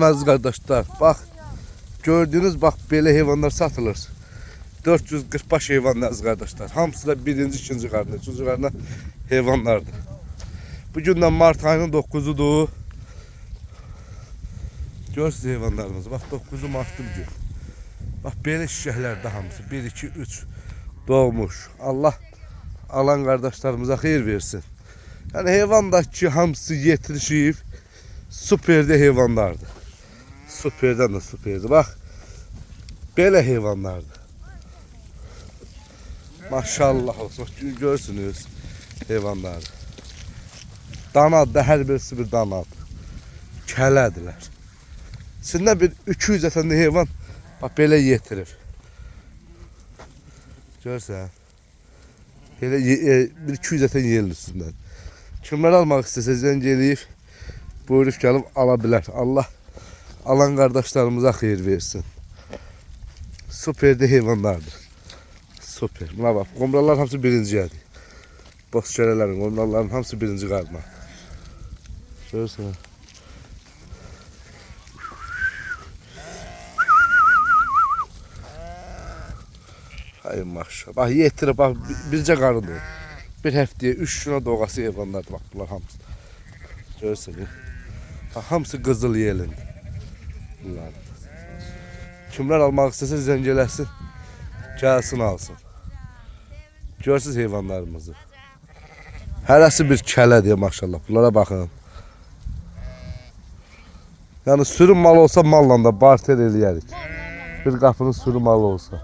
Aziz kardeşler, bak gördüğünüz bak böyle hayvanlar satılır. 440 baş hayvan aziz kardeşler. Hamısı da birinci, ikinci karnı, üçüncü karnı hayvanlardır. Bugünden Mart ayının 9'udur. Görürsünüz hayvanlarımız. Bak 9'u Mart'ı bugün. Bak böyle şişeklerde hamısı. 1, 2, 3 doğmuş. Allah alan kardeşlerimize hayır versin. Yani hayvandaki hamısı yetişip süperde hayvanlardı. Süperden de süperdi. Bak böyle hayvanlardı. Maşallah olsun. Görürsünüz hayvanları. Danadı, her birisi bir danadı. Kələdiler. İçində bir 200 ətəndə hayvan bak belə yetirir. Görürsən. Belə bir 200 ətən yerin üstündən. Kimlər almaq istəsə zəng eləyib buyurub gəlib ala bilər. Allah alan kardeşlerimize xeyir versin. Süperdi hayvanlardır. Süper. Buna bak. Qomralar hamısı birinci yedi. Boz kərələrin, qomraların hamısı birinci qarma. Görürsən. Ay maşallah. Bak yetirib bak bircə qarıdır. Bir həftəyə 3 günə doğası hayvanlardır bak bunlar hamısı. Görürsən. Bak hamısı qızıl yelindi. Bunlar. Kimler almaq istəsə zəng eləsin. Gəlsin alsın. Görürsünüz hayvanlarımızı. Hərəsi bir kələdir maşallah. Bunlara baxın. Yani sürüm mal olsa malla da barter eləyərik. Bir qapının sürüm malı olsa.